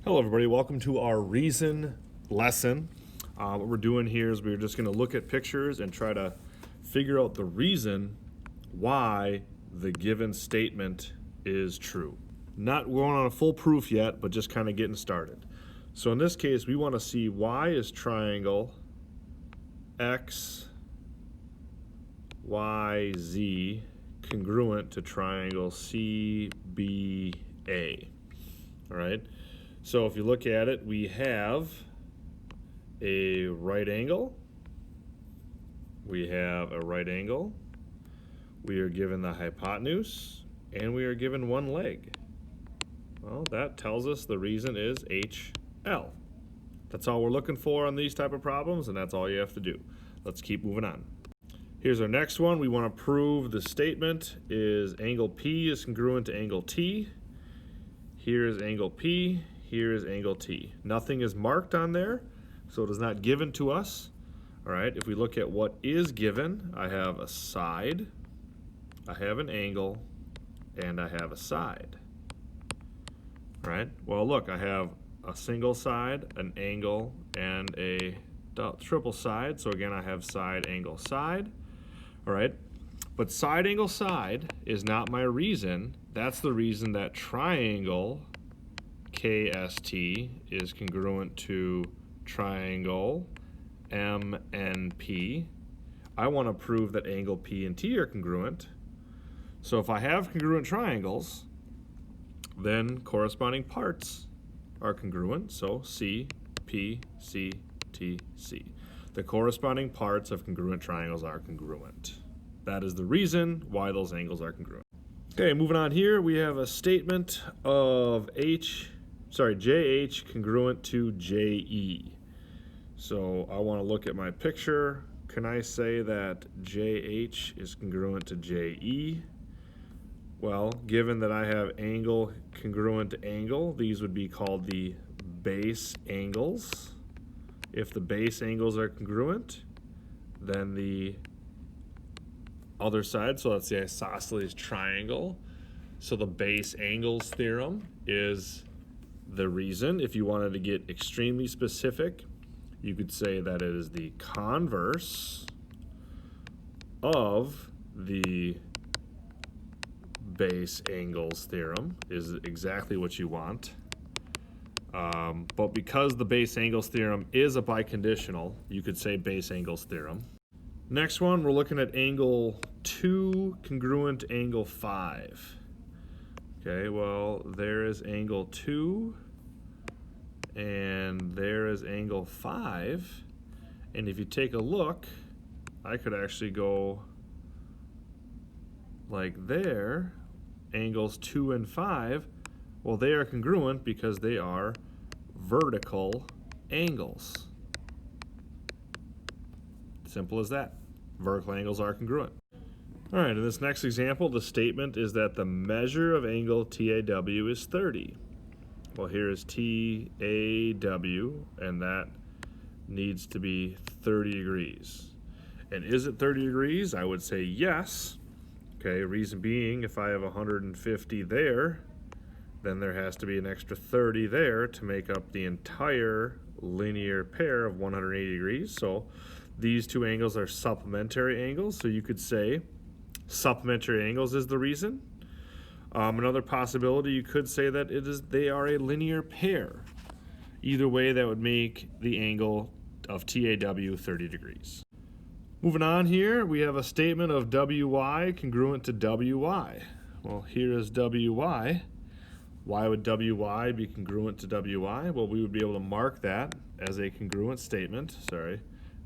Hello everybody, welcome to our reason lesson. What we're doing here is we're just going to look at pictures and try to figure out the reason why the given statement is true. Not going on a full proof yet, but just kind of getting started. So in this case, we want to see why is triangle X, Y, Z congruent to triangle CBA. All right. So if you look at it, we have a right angle. We have a right angle. We are given the hypotenuse, and we are given one leg. Well, that tells us the reason is HL. That's all we're looking for on these type of problems, and that's all you have to do. Let's keep moving on. Here's our next one. We want to prove the statement is angle P is congruent to angle T. Here is angle P. Here is angle T. Nothing is marked on there, so it is not given to us. All right, if we look at what is given, I have a side, I have an angle, and I have a side. All right, well look, I have a single side, an angle, and a triple side. So again, I have side, angle, side. All right, but side, angle, side is not my reason. That's the reason that triangle KST is congruent to triangle MNP. I want to prove that angle P and T are congruent. So if I have congruent triangles, then corresponding parts are congruent. So C, P, C, T, C. The corresponding parts of congruent triangles are congruent. That is the reason why those angles are congruent. Okay, moving on here, we have a statement of JH congruent to JE. So I want to look at my picture. Can I say that JH is congruent to JE? Well, given that I have angle congruent to angle, these would be called the base angles. If the base angles are congruent, then the other side, so that's the isosceles triangle. So the base angles theorem is the reason. If you wanted to get extremely specific, you could say that it is the converse of the base angles theorem is exactly what you want. But because the base angles theorem is a biconditional, you could say base angles theorem. Next one, we're looking at angle 2 congruent to angle 5. Okay, well, there is angle 2, and there is angle 5. And if you take a look, I could actually go like there, angles 2 and 5. Well, they are congruent because they are vertical angles. Simple as that. Vertical angles are congruent. All right, in this next example, the statement is that the measure of angle TAW is 30. Well, here is TAW, and that needs to be 30 degrees. And is it 30 degrees? I would say yes. Okay, reason being, if I have 150 there, then there has to be an extra 30 there to make up the entire linear pair of 180 degrees. So these two angles are supplementary angles, so you could say supplementary angles is the reason. Another possibility, you could say that they are a linear pair. Either way, that would make the angle of TAW 30 degrees. Moving on here, we have a statement of WY congruent to WY. Well, here is WY. Why would WY be congruent to WY? Well, we would be able to mark that as a congruent statement,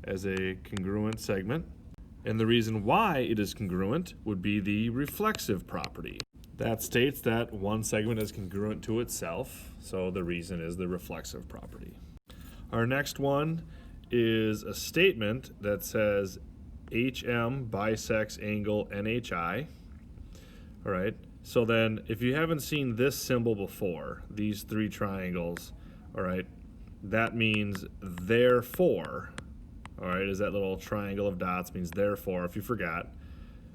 as a congruent segment. And the reason why it is congruent would be the reflexive property. That states that one segment is congruent to itself, so the reason is the reflexive property. Our next one is a statement that says HM bisects angle NHI. All right, so then if you haven't seen this symbol before, these three triangles, all right, that means therefore. All right, is that little triangle of dots means therefore, if you forgot.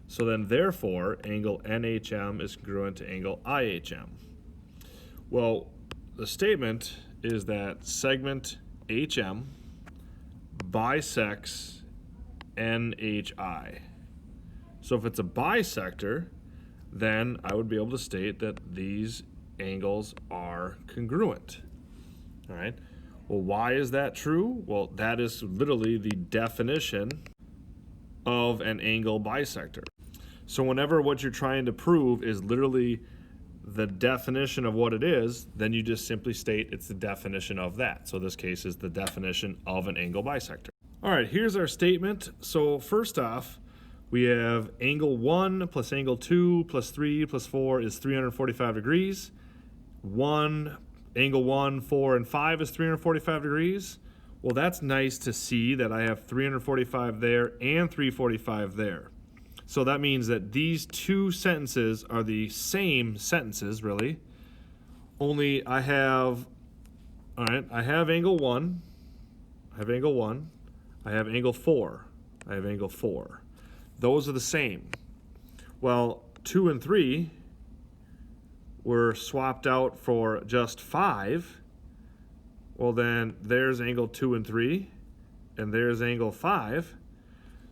So then therefore, angle NHM is congruent to angle IHM. Well, the statement is that segment HM bisects NHI. So if it's a bisector, then I would be able to state that these angles are congruent. All right. Well, why is that true? Well, that is literally the definition of an angle bisector. So whenever what you're trying to prove is literally the definition of what it is, then you just simply state it's the definition of that. So this case is the definition of an angle bisector. All right, here's our statement. So first off, we have angle 1 plus angle 2 plus 3 plus 4 is 345 degrees. Angle 1, 4, and 5 is 345 degrees. Well, that's nice to see that I have 345 there and 345 there. So that means that these two sentences are the same sentences, really. Only I have, all right, I have angle 1, I have angle 1, I have angle 4, I have angle 4. Those are the same. Well, 2 and 3 were swapped out for just 5. Well, then there's angle 2 and 3, and there's angle 5.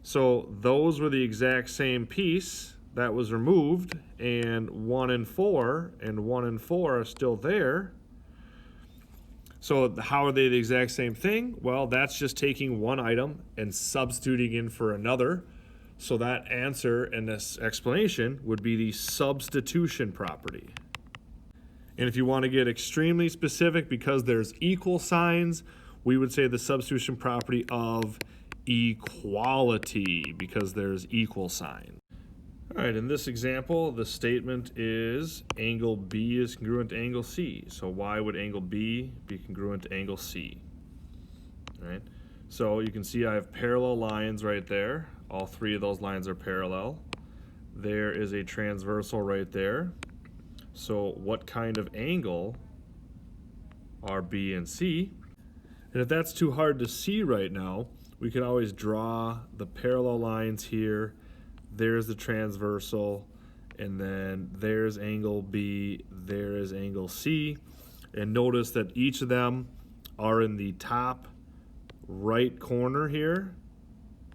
So those were the exact same piece that was removed, and 1 and 4 are still there. So how are they the exact same thing? Well, that's just taking one item and substituting in for another. So that answer in this explanation would be the substitution property. And if you want to get extremely specific, because there's equal signs, we would say the substitution property of equality, because there's equal sign. All right, in this example, the statement is angle B is congruent to angle C. So why would angle B be congruent to angle C? All right, so you can see I have parallel lines right there. All three of those lines are parallel. There is a transversal right there. So what kind of angle are B and C? And if that's too hard to see right now, we can always draw the parallel lines here. There's the transversal, and then there's angle B, there is angle C. And notice that each of them are in the top right corner here,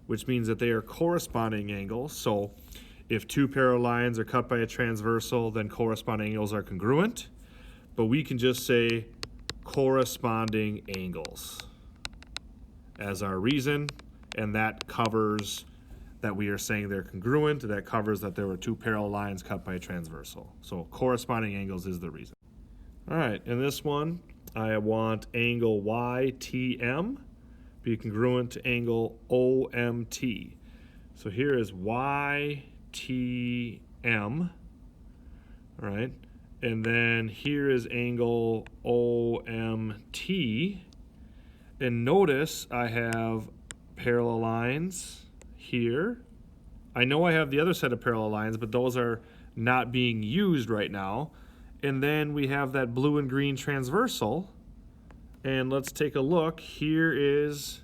which means that they are corresponding angles. So if two parallel lines are cut by a transversal, then corresponding angles are congruent. But we can just say corresponding angles as our reason, and that covers that we are saying they're congruent. That covers that there were two parallel lines cut by a transversal. So corresponding angles is the reason. All right, in this one, I want angle YTM be congruent to angle OMT. So here is YTM, all right? And then here is angle OMT. And notice I have parallel lines here. I know I have the other set of parallel lines, but those are not being used right now. And then we have that blue and green transversal. And let's take a look. Here is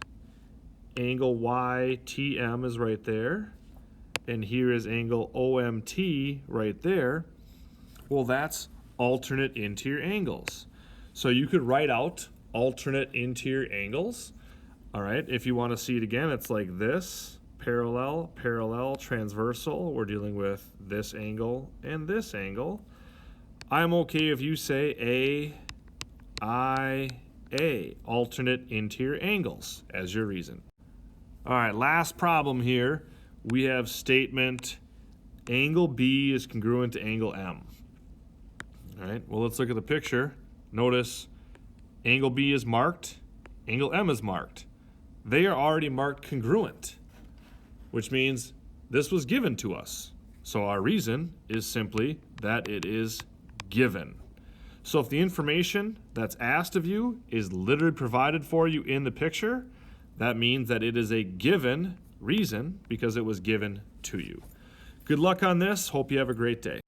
angle YTM is right there. And here is angle OMT right there. Well, that's alternate interior angles. So you could write out alternate interior angles. All right, if you want to see it again, it's like this, parallel, parallel, transversal. We're dealing with this angle and this angle. I'm okay if you say A, alternate interior angles as your reason. All right, last problem here. We have statement angle B is congruent to angle M. All right, well, let's look at the picture. Notice angle B is marked, angle M is marked. They are already marked congruent, which means this was given to us. So our reason is simply that it is given. So if the information that's asked of you is literally provided for you in the picture, that means that it is a given reason because it was given to you. Good luck on this. Hope you have a great day.